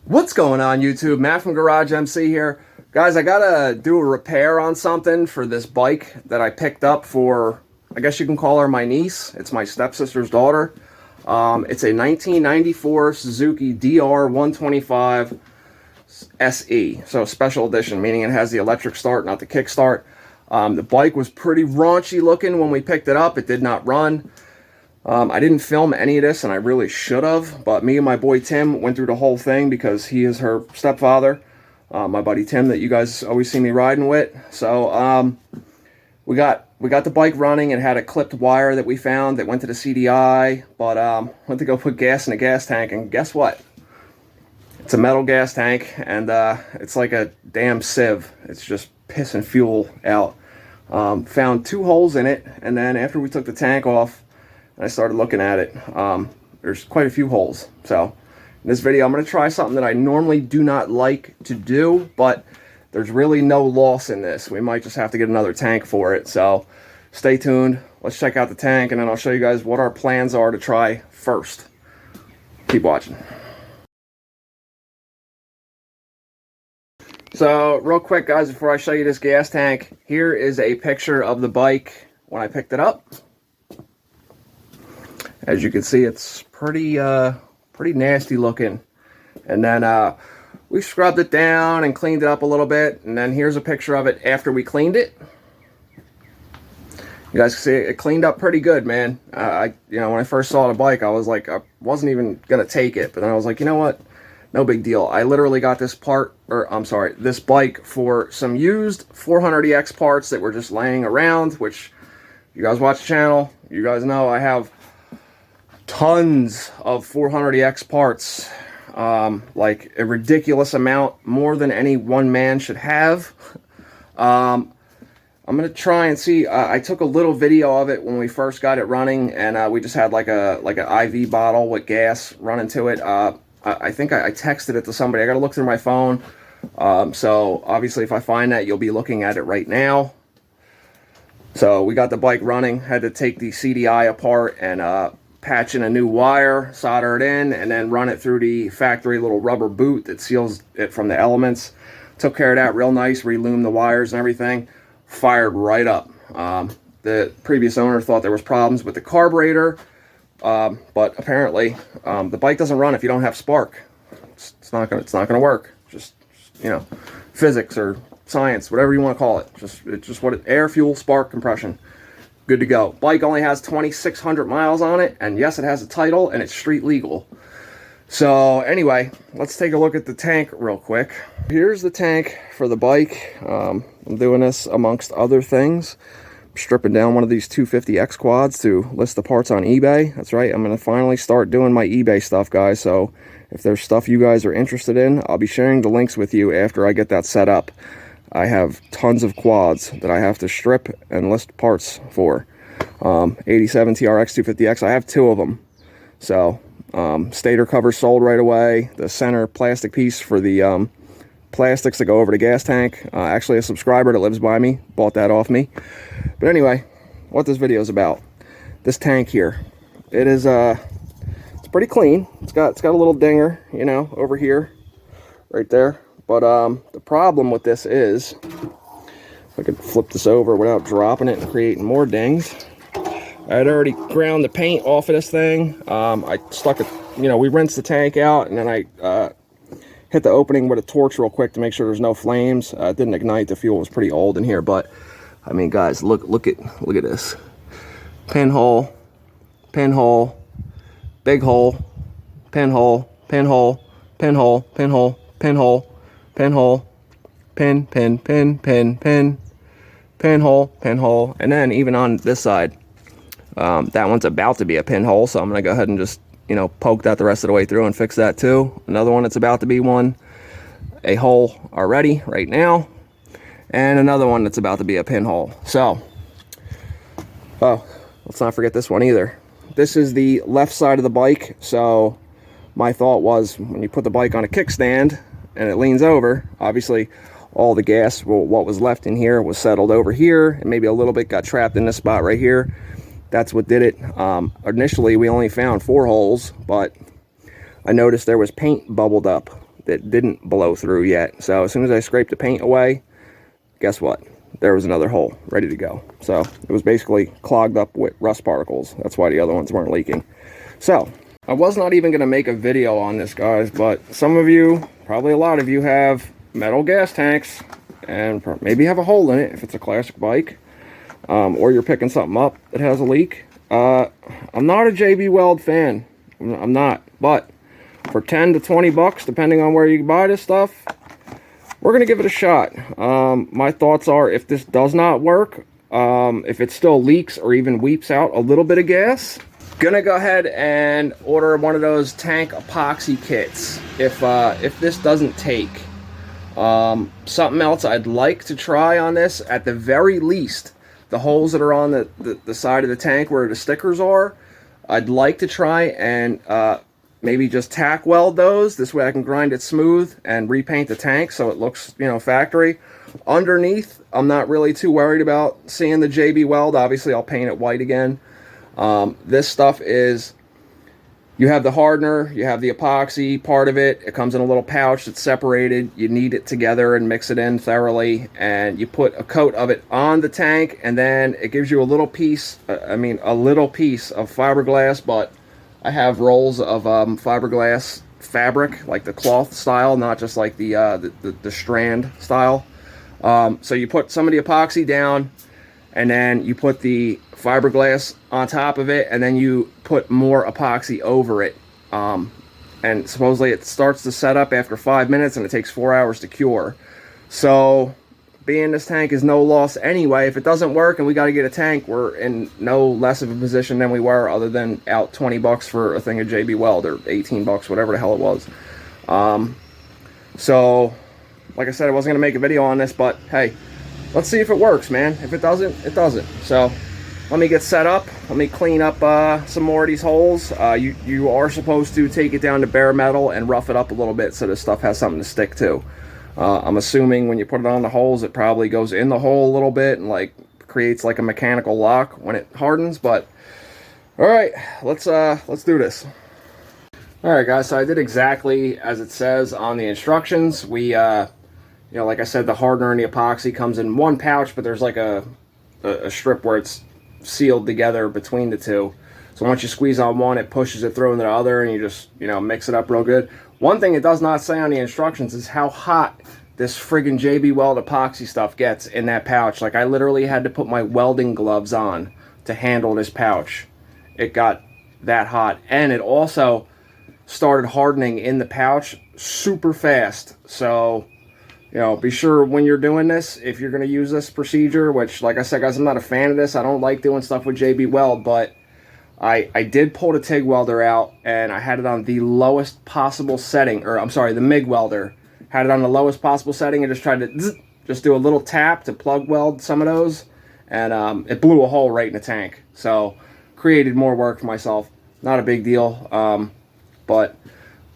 What's going on, YouTube? Matt from GarageMC here. Guys, I gotta do a repair on something for this bike that I picked up for, I guess you can call her my niece. It's my stepsister's daughter. It's a 1994 Suzuki DR 125 SE, so special edition, meaning it has the electric start, not the kick start. The bike was pretty raunchy looking when we picked it up. It did not run. I didn't film any of this, and I really should have, but me and my boy Tim went through the whole thing because he is her stepfather, my buddy Tim that you guys always see me riding with. So we got the bike running. It had a clipped wire that we found that went to the CDI, but went to go put gas in a gas tank, and guess what? It's a metal gas tank, and it's like a damn sieve. It's just pissing fuel out. Found 2 holes in it, and then after we took the tank off, I started looking at it. There's quite a few holes. So in this video, I'm going to try something that I normally do not like to do, but there's really no loss in this. We might just have to get another tank for it. So stay tuned. Let's check out the tank, and then I'll show you guys what our plans are to try first. Keep watching. So real quick, guys, before I show you this gas tank, here is a picture of the bike when I picked it up. As you can see, it's pretty nasty looking. And then we scrubbed it down and cleaned it up a little bit. And then here's a picture of it after we cleaned it. You guys can see it cleaned up pretty good, man. You know, when I first saw the bike, I was like, I wasn't even gonna take it. But then I was like, you know what? No big deal. I literally got this this bike for some used 400EX parts that were just laying around. Which, you guys watch the channel, you guys know I have tons of 400EX parts, like a ridiculous amount, more than any one man should have. I'm gonna try and see. I took a little video of it when we first got it running, and we just had like an IV bottle with gas running to it. I think I texted it to somebody. I gotta look through my phone. So obviously if I find that, you'll be looking at it right now. So we got the bike running, had to take the CDI apart and patch in a new wire, solder it in, and then run it through the factory little rubber boot that seals it from the elements. Took care of that real nice, reloomed the wires and everything. Fired right up. The previous owner thought there was problems with the carburetor, but apparently the bike doesn't run if you don't have spark. It's not gonna work. Just, you know, physics or science, whatever you want to call it. It's just air, fuel, spark, compression. Good to go. Bike only has 2,600 miles on it, and yes, it has a title, and it's street legal. So anyway, let's take a look at the tank real quick. Here's the tank for the bike. I'm doing this amongst other things. I'm stripping down one of these 250X quads to list the parts on eBay. That's right, I'm going to finally start doing my eBay stuff, guys. So if there's stuff you guys are interested in, I'll be sharing the links with you after I get that set up. I have tons of quads that I have to strip and list parts for. 87 TRX 250X, I have 2 of them. So stator cover sold right away. The center plastic piece for the plastics that go over the gas tank. Actually, a subscriber that lives by me bought that off me. But anyway, what this video is about, this tank here, it is it's pretty clean. It's got a little dinger, you know, over here, right there. But the problem with this is, if I could flip this over without dropping it and creating more dings. I had already ground the paint off of this thing. I stuck it, you know, we rinsed the tank out, and then I hit the opening with a torch real quick to make sure there's no flames. It didn't ignite. The fuel was pretty old in here, but I mean, guys, look at this. Pinhole, pinhole, big hole, pinhole, pinhole, pinhole, pinhole, pinhole, pinhole, pin, pin, pin, pin, pin, pinhole, pinhole, and then even on this side, that one's about to be a pinhole, so I'm gonna go ahead and just, you know, poke that the rest of the way through and fix that too. Another one that's about to be a hole already right now, and another one that's about to be a pinhole. So, oh, let's not forget this one either. This is the left side of the bike, so my thought was when you put the bike on a kickstand and it leans over, obviously all the gas, well, what was left in here was settled over here, and maybe a little bit got trapped in this spot right here. That's what did it. Initially we only found 4 holes, but I noticed there was paint bubbled up that didn't blow through yet. So as soon as I scraped the paint away, guess what? There was another hole ready to go. So it was basically clogged up with rust particles. That's why the other ones weren't leaking. So I was not even going to make a video on this, guys, but some of you, probably a lot of you, have metal gas tanks and maybe have a hole in it if it's a classic bike, or you're picking something up that has a leak. I'm not a JB Weld fan. I'm not, but for 10 to 20 bucks, depending on where you buy this stuff, we're going to give it a shot. My thoughts are, if this does not work, if it still leaks or even weeps out a little bit of gas, gonna go ahead and order one of those tank epoxy kits if this doesn't take. Something else I'd like to try on this, at the very least, the holes that are on the side of the tank where the stickers are, I'd like to try and maybe just tack weld those. This way I can grind it smooth and repaint the tank so it looks, you know, factory. Underneath, I'm not really too worried about seeing the JB Weld. Obviously, I'll paint it white again. This stuff is, you have the hardener, you have the epoxy part of it. It comes in a little pouch that's separated. You knead it together and mix it in thoroughly, and you put a coat of it on the tank, and then it gives you a little piece, a little piece of fiberglass, but I have rolls of fiberglass fabric, like the cloth style, not just like the strand style. So you put some of the epoxy down, and then you put the fiberglass on top of it, and then you put more epoxy over it. And supposedly it starts to set up after 5 minutes, and it takes 4 hours to cure. So being this tank is no loss anyway, if it doesn't work and we got to get a tank, we're in no less of a position than we were, other than out 20 bucks for a thing of JB Weld, or 18 bucks, whatever the hell it was. So like I said, I wasn't going to make a video on this, but hey, let's see if it works, man. If it doesn't, it doesn't. So let me get set up. Let me clean up some more of these holes. You are supposed to take it down to bare metal and rough it up a little bit so this stuff has something to stick to. I'm assuming when you put it on the holes, it probably goes in the hole a little bit and like creates like a mechanical lock when it hardens. But all right, let's do this. All right, guys. So I did exactly as it says on the instructions. We you know, like I said, the hardener and the epoxy comes in one pouch, but there's like a strip where it's sealed together between the two. So once you squeeze on one, it pushes it through into the other, and you just, you know, mix it up real good. One thing it does not say on the instructions is how hot this friggin' JB Weld epoxy stuff gets in that pouch. Like, I literally had to put my welding gloves on to handle this pouch. It got that hot, and it also started hardening in the pouch super fast. So, you know, be sure when you're doing this, if you're going to use this procedure, which, like I said, guys, I'm not a fan of this. I don't like doing stuff with JB Weld, but I did pull the TIG welder out, and I had it on the lowest possible setting, or I'm sorry, the MIG welder. Had it on the lowest possible setting and just tried to just do a little tap to plug weld some of those, and it blew a hole right in the tank. So created more work for myself. Not a big deal, but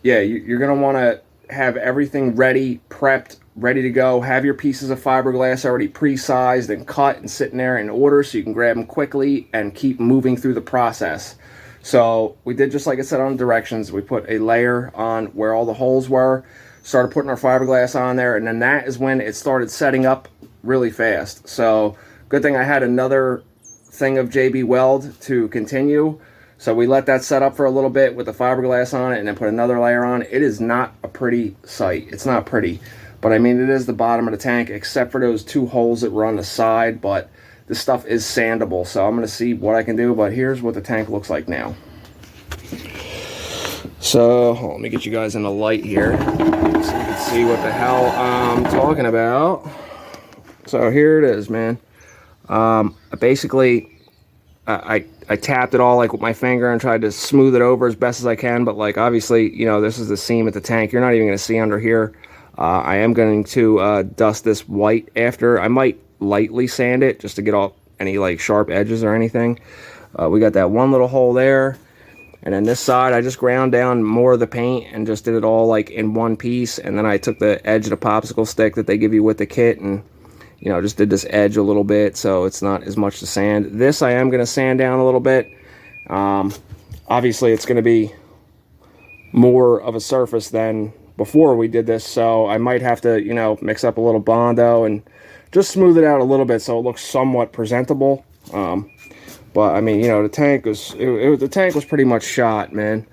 yeah, you're going to want to have everything ready, prepped, ready to go. Have your pieces of fiberglass already pre-sized and cut and sitting there in order so you can grab them quickly and keep moving through the process. So we did just like I said on the directions. We put a layer on where all the holes were, started putting our fiberglass on there, and then that is when it started setting up really fast. So good thing I had another thing of JB Weld to continue. So we let that set up for a little bit with the fiberglass on it, and then put another layer on. It is not a pretty sight. It's not pretty. But I mean, it is the bottom of the tank, except for those two holes that were on the side. But this stuff is sandable, so I'm going to see what I can do. But here's what the tank looks like now. So let me get you guys in the light here so you can see what the hell I'm talking about. So here it is, man. Basically, I tapped it all like with my finger and tried to smooth it over as best as I can. But like, obviously, you know, this is the seam at the tank. You're not even going to see under here. I am going to dust this white after. I might lightly sand it just to get off any like sharp edges or anything. We got that one little hole there, and then this side I just ground down more of the paint and just did it all like in one piece. And then I took the edge of the popsicle stick that they give you with the kit and, you know, just did this edge a little bit so it's not as much to sand. This I am going to sand down a little bit. Obviously it's going to be more of a surface than before we did this, so I might have to, you know, mix up a little Bondo and just smooth it out a little bit so it looks somewhat presentable. But I mean, you know, the tank was the tank was pretty much shot, man.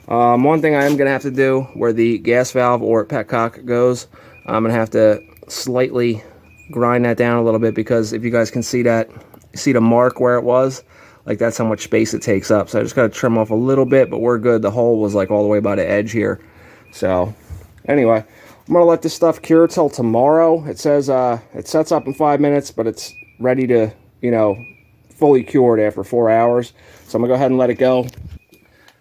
One thing I am gonna have to do, where the gas valve or petcock goes, I'm gonna have to slightly grind that down a little bit, because if you guys can see that, see the mark where it was, like that's how much space it takes up. So I just gotta trim off a little bit, but we're good. The hole was like all the way by the edge here. So anyway, I'm gonna let this stuff cure till tomorrow. It says it sets up in 5 minutes, but it's ready to, you know, fully cured after 4 hours. So I'm gonna go ahead and let it go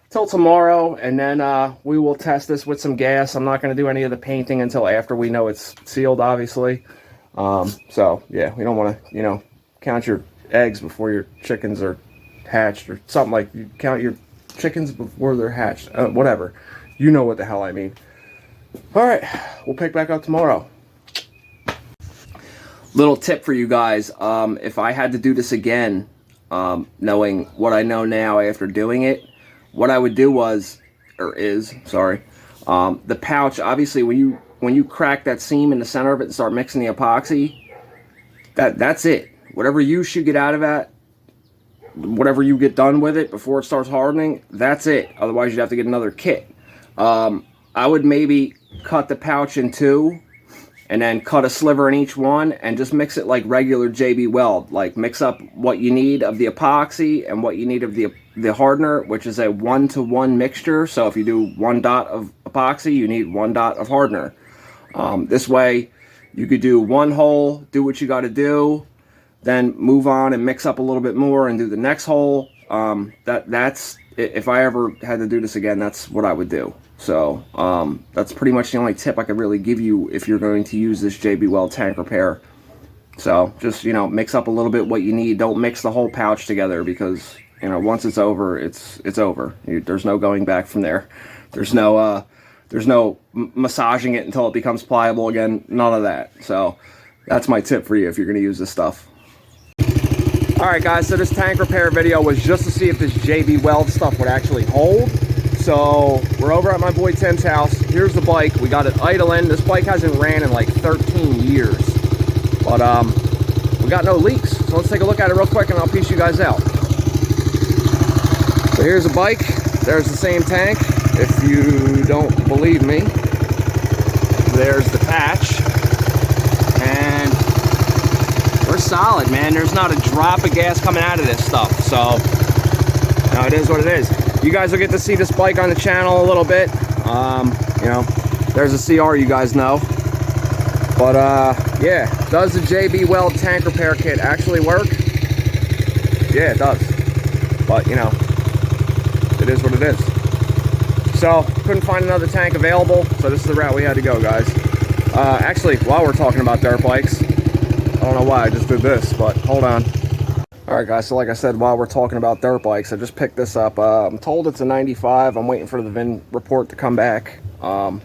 till tomorrow, and then we will test this with some gas. I'm not gonna do any of the painting until after we know it's sealed, obviously. So yeah, we don't want to, you know, count your eggs before your chickens are hatched, or something. Like, you count your chickens before they're hatched, whatever, you know what the hell I mean. All right, we'll pick back up tomorrow. Little tip for you guys, if I had to do this again, knowing what I know now after doing it, what I would do was, the pouch, obviously when you crack that seam in the center of it and start mixing the epoxy, that's it. Whatever you should get out of that, whatever you get done with it before it starts hardening, that's it. Otherwise you'd have to get another kit. I would maybe cut the pouch in two, and then cut a sliver in each one, and just mix it like regular JB Weld. Like, mix up what you need of the epoxy and what you need of the hardener, which is a 1-to-1 mixture. So if you do 1 dot of epoxy, you need 1 dot of hardener. This way you could do one hole, do what you got to do, then move on and mix up a little bit more and do the next hole. That's, if I ever had to do this again, that's what I would do. So that's pretty much the only tip I could really give you if you're going to use this JB Weld tank repair. So just, you know, mix up a little bit what you need. Don't mix the whole pouch together, because, you know, once it's over, it's over. There's no going back from there. There's no massaging it until it becomes pliable again. None of that. So that's my tip for you if you're going to use this stuff. Alright guys, so this tank repair video was just to see if this JB Weld stuff would actually hold. So we're over at my boy Tim's house. Here's the bike. We got it idling. This bike hasn't ran in like 13 years. But we got no leaks. So let's take a look at it real quick and I'll piece you guys out. So here's a bike. There's the same tank. If you don't believe me, there's the patch. And we're solid, man. There's not a drop of gas coming out of this stuff. So, you know, it is what it is. You guys will get to see this bike on the channel a little bit. You know, there's a CR you guys know. But yeah, does the JB Weld tank repair kit actually work? Yeah, it does. But, you know, it is what it is. So, couldn't find another tank available, so this is the route we had to go, guys. Actually, while we're talking about dirt bikes, I don't know why I just did this, but hold on. Alright guys, so like I said, while we're talking about dirt bikes, I just picked this up. I'm told it's a 95. I'm waiting for the VIN report to come back. I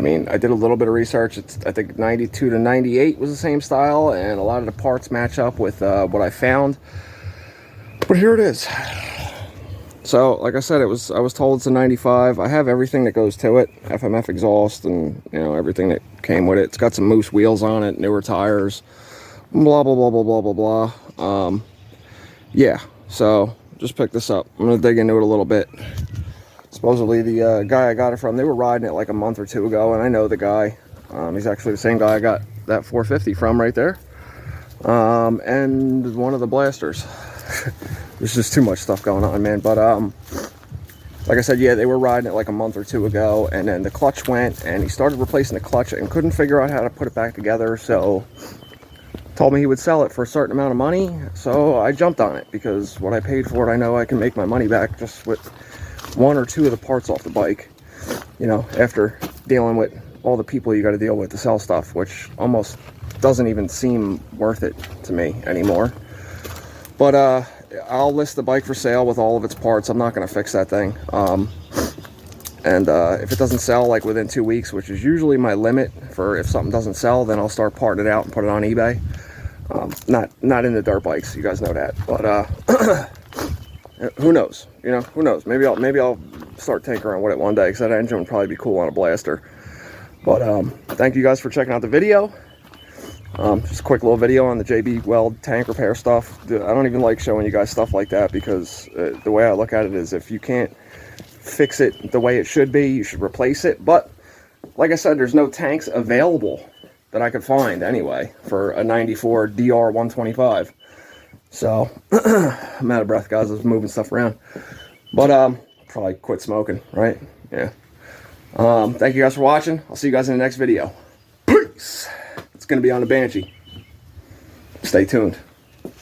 mean, I did a little bit of research. It's, I think 92 to 98 was the same style, and a lot of the parts match up with what I found. But here it is. So, like I said, I was told it's a 95. I have everything that goes to it. FMF exhaust and, you know, everything that came with it. It's got some Moose wheels on it, newer tires. Blah blah blah blah blah blah blah. Yeah, so just picked this up. I'm gonna dig into it a little bit. Supposedly the guy I got it from, they were riding it like a month or two ago, and I know the guy. He's actually the same guy I got that 450 from right there. And one of the blasters. There's just too much stuff going on, man. But like I said, yeah, they were riding it like a month or two ago, and then the clutch went, and he started replacing the clutch and couldn't figure out how to put it back together. So told me he would sell it for a certain amount of money, so I jumped on it, because what I paid for it, I know I can make my money back just with 1 or 2 of the parts off the bike, you know, after dealing with all the people you got to deal with to sell stuff, which almost doesn't even seem worth it to me anymore. But I'll list the bike for sale with all of its parts. I'm not going to fix that thing. And if it doesn't sell like within 2 weeks, which is usually my limit for if something doesn't sell, then I'll start parting it out and put it on eBay. Not into dirt bikes, you guys know that. But who knows? You know, who knows? Maybe I'll start tinkering with it one day, because that engine would probably be cool on a blaster. But thank you guys for checking out the video. Just a quick little video on the JB Weld tank repair stuff. I don't even like showing you guys stuff like that, because the way I look at it is, if you can't fix it the way it should be, you should replace it. But like I said, there's no tanks available that I could find anyway for a 94 DR 125. So I'm out of breath, guys. I was moving stuff around. But probably quit smoking, right? Yeah. Thank you guys for watching. I'll see you guys in the next video. Peace. It's going to be on the Banshee. Stay tuned.